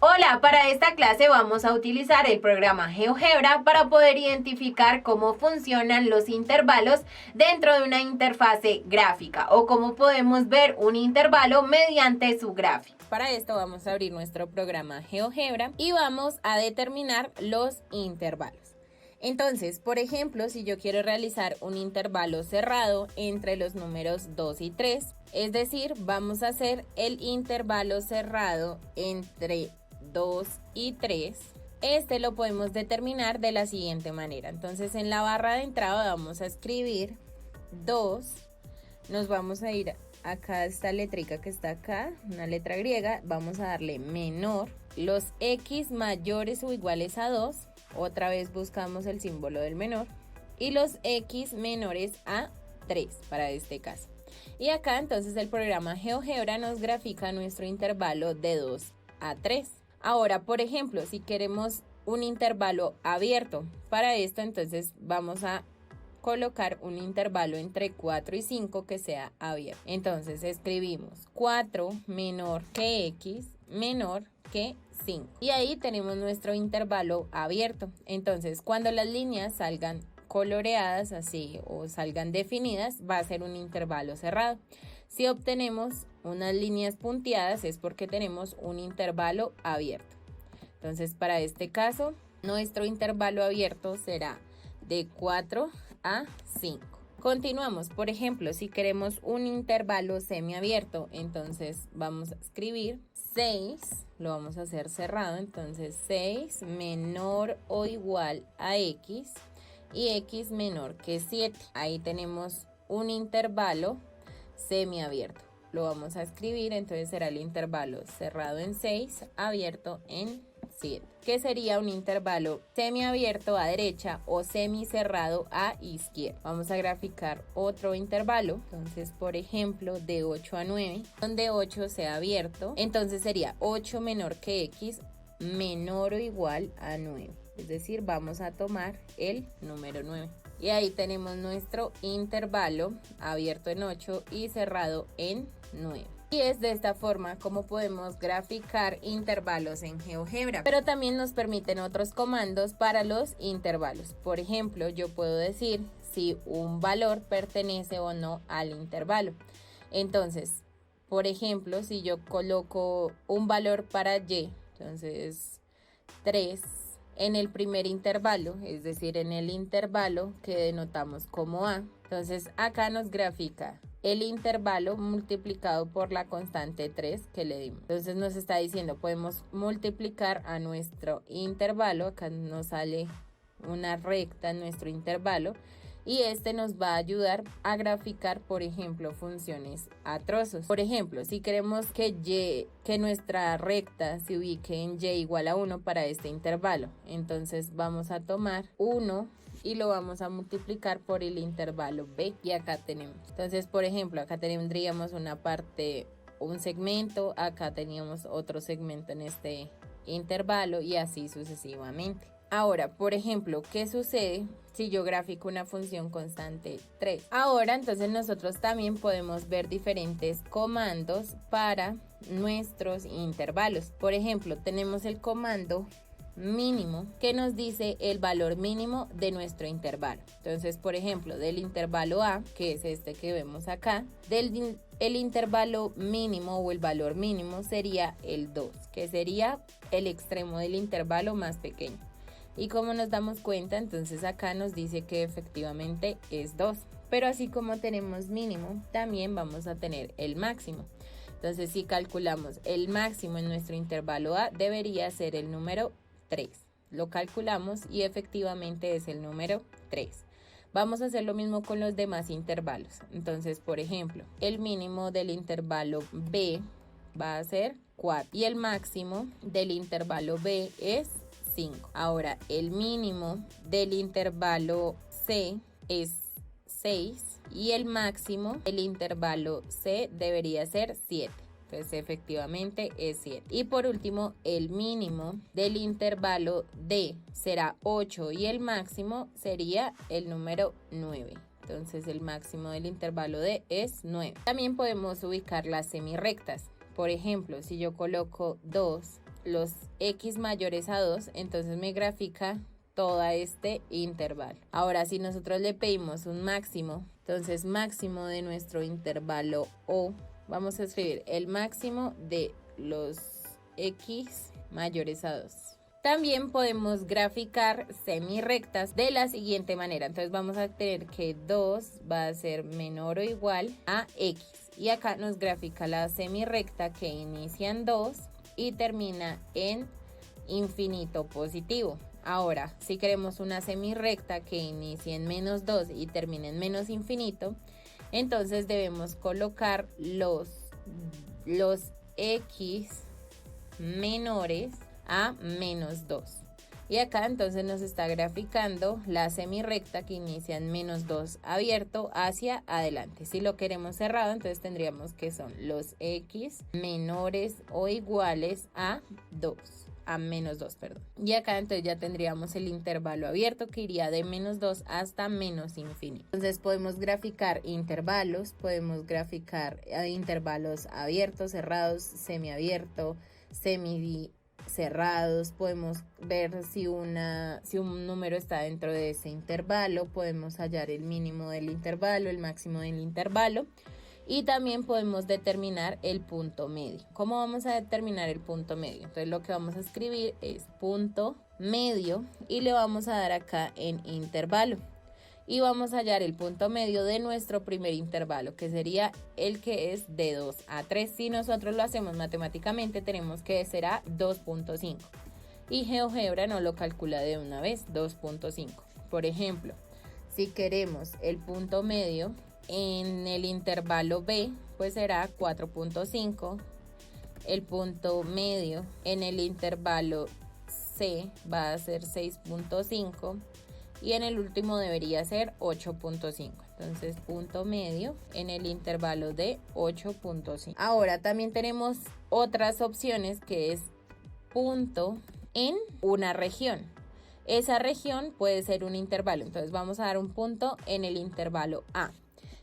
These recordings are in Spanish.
Hola, para esta clase vamos a utilizar el programa GeoGebra para poder identificar cómo funcionan los intervalos dentro de una interfase gráfica o cómo podemos ver un intervalo mediante su gráfico. Para esto vamos a abrir nuestro programa GeoGebra y vamos a determinar los intervalos. Entonces, por ejemplo, si yo quiero realizar un intervalo cerrado entre los números 2 y 3, es decir, vamos a hacer el intervalo cerrado entre 2 y 3. Este lo podemos determinar de la siguiente manera. Entonces, en la barra de entrada vamos a escribir 2, nos vamos a ir acá esta letrica que está acá, una letra griega, vamos a darle menor, los x mayores o iguales a 2, otra vez buscamos el símbolo del menor, y los x menores a 3 para este caso. Y acá entonces el programa GeoGebra nos grafica nuestro intervalo de 2 a 3. Ahora, por ejemplo, si queremos un intervalo abierto, para esto entonces vamos a colocar un intervalo entre 4 y 5 que sea abierto. Entonces escribimos 4 menor que x menor que 5. Y ahí tenemos nuestro intervalo abierto. Entonces cuando las líneas salgan coloreadas así o salgan definidas, va a ser un intervalo cerrado. Si obtenemos unas líneas punteadas es porque tenemos un intervalo abierto. Entonces para este caso, nuestro intervalo abierto será de 4 a 5. Continuamos, por ejemplo, si queremos un intervalo semiabierto, entonces vamos a escribir 6, lo vamos a hacer cerrado, entonces 6 menor o igual a x y x menor que 7. Ahí tenemos un intervalo semiabierto. Lo vamos a escribir, entonces será el intervalo cerrado en 6, abierto en 7, que sería un intervalo semiabierto a derecha o semicerrado a izquierda. Vamos a graficar otro intervalo, entonces por ejemplo de 8 a 9, donde 8 sea abierto, entonces sería 8 menor que x menor o igual a 9, es decir, vamos a tomar el número 9. Y ahí tenemos nuestro intervalo abierto en 8 y cerrado en 9. Y es de esta forma como podemos graficar intervalos en GeoGebra. Pero también nos permiten otros comandos para los intervalos. Por ejemplo, yo puedo decir si un valor pertenece o no al intervalo. Entonces, por ejemplo, si yo coloco un valor para y, entonces 3 en el primer intervalo, es decir, en el intervalo que denotamos como A. Entonces acá nos grafica el intervalo multiplicado por la constante 3 que le dimos. Entonces nos está diciendo, podemos multiplicar a nuestro intervalo, acá nos sale una recta en nuestro intervalo, y este nos va a ayudar a graficar, por ejemplo, funciones a trozos. Por ejemplo, si queremos que nuestra recta se ubique en y igual a 1 para este intervalo, entonces vamos a tomar 1 y lo vamos a multiplicar por el intervalo b, y acá tenemos. Entonces, por ejemplo, acá tendríamos una parte, un segmento, acá teníamos otro segmento en este intervalo y así sucesivamente. Ahora, por ejemplo, ¿qué sucede si yo grafico una función constante 3? Ahora, entonces nosotros también podemos ver diferentes comandos para nuestros intervalos. Por ejemplo, tenemos el comando mínimo que nos dice el valor mínimo de nuestro intervalo. Entonces, por ejemplo, del intervalo A, que es este que vemos acá, el intervalo mínimo o el valor mínimo sería el 2, que sería el extremo del intervalo más pequeño. Y como nos damos cuenta, entonces acá nos dice que efectivamente es 2. Pero así como tenemos mínimo, también vamos a tener el máximo. Entonces si calculamos el máximo en nuestro intervalo A, debería ser el número 3. Lo calculamos y efectivamente es el número 3. Vamos a hacer lo mismo con los demás intervalos. Entonces, por ejemplo, el mínimo del intervalo B va a ser 4 y el máximo del intervalo B es 5. Ahora, el mínimo del intervalo C es 6 y el máximo del intervalo C debería ser 7. Entonces, efectivamente es 7. Y por último, el mínimo del intervalo D será 8 y el máximo sería el número 9. Entonces, el máximo del intervalo D es 9. También podemos ubicar las semirrectas. Por ejemplo, si yo coloco 2 los x mayores a 2, entonces me grafica todo este intervalo. Ahora, si nosotros le pedimos un máximo, entonces máximo de nuestro intervalo O, vamos a escribir el máximo de los x mayores a 2. También podemos graficar semirrectas de la siguiente manera. Entonces vamos a tener que 2 va a ser menor o igual a x. Y acá nos grafica la semirrecta que inicia en 2 y termina en infinito positivo. Ahora, si queremos una semirrecta que inicie en menos 2 y termine en menos infinito, entonces debemos colocar los x menores a menos 2. Y acá entonces nos está graficando la semirrecta que inicia en menos 2 abierto hacia adelante. Si lo queremos cerrado, entonces tendríamos que son los x menores o iguales a 2. A menos 2, perdón. Y acá entonces ya tendríamos el intervalo abierto que iría de menos 2 hasta menos infinito. Entonces podemos graficar intervalos, podemos graficar intervalos abiertos, cerrados, semiabierto, semicerrados. Podemos ver si un número está dentro de ese intervalo, podemos hallar el mínimo del intervalo, el máximo del intervalo. Y también podemos determinar el punto medio. ¿Cómo vamos a determinar el punto medio? Entonces lo que vamos a escribir es punto medio y le vamos a dar acá en intervalo. Y vamos a hallar el punto medio de nuestro primer intervalo, que sería el que es de 2 a 3. Si nosotros lo hacemos matemáticamente, tenemos que será 2.5. Y GeoGebra no lo calcula de una vez, 2.5. Por ejemplo, si queremos el punto medio en el intervalo B, pues será 4.5. El punto medio en el intervalo C va a ser 6.5 y en el último debería ser 8.5. Entonces punto medio en el intervalo de 8.5. Ahora también tenemos otras opciones, que es punto en una región. Esa región puede ser un intervalo, entonces vamos a dar un punto en el intervalo A.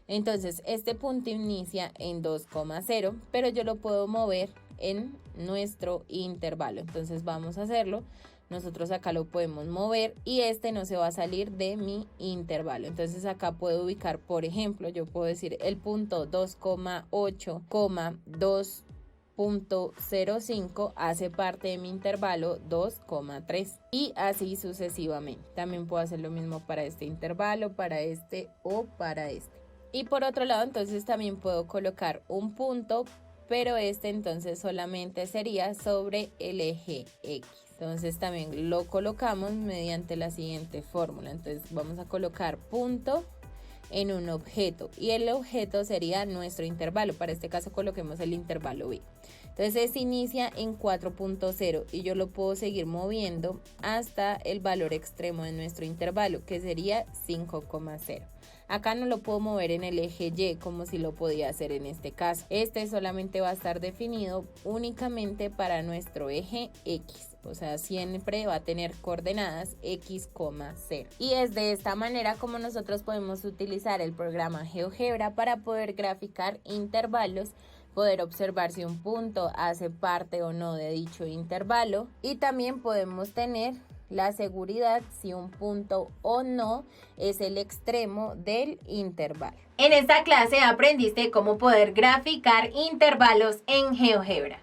Entonces este punto inicia en 2,0, pero yo lo puedo mover en nuestro intervalo. Entonces vamos a hacerlo. Nosotros acá lo podemos mover y este no se va a salir de mi intervalo. Entonces acá puedo ubicar, por ejemplo, yo puedo decir el punto 2,8,2.05 hace parte de mi intervalo 2,3 y así sucesivamente. También puedo hacer lo mismo para este intervalo, para este o para este. Y por otro lado, entonces también puedo colocar un punto, pero este entonces solamente sería sobre el eje X. Entonces también lo colocamos mediante la siguiente fórmula. Entonces vamos a colocar punto en un objeto y el objeto sería nuestro intervalo. Para este caso coloquemos el intervalo B. Entonces inicia en 4.0 y yo lo puedo seguir moviendo hasta el valor extremo de nuestro intervalo, que sería 5,0. Acá no lo puedo mover en el eje Y como si lo podía hacer en este caso. Este solamente va a estar definido únicamente para nuestro eje X. O sea, siempre va a tener coordenadas X, 0. Y es de esta manera como nosotros podemos utilizar el programa GeoGebra para poder graficar intervalos, poder observar si un punto hace parte o no de dicho intervalo y también podemos tener la seguridad si un punto o no es el extremo del intervalo. En esta clase aprendiste cómo poder graficar intervalos en GeoGebra.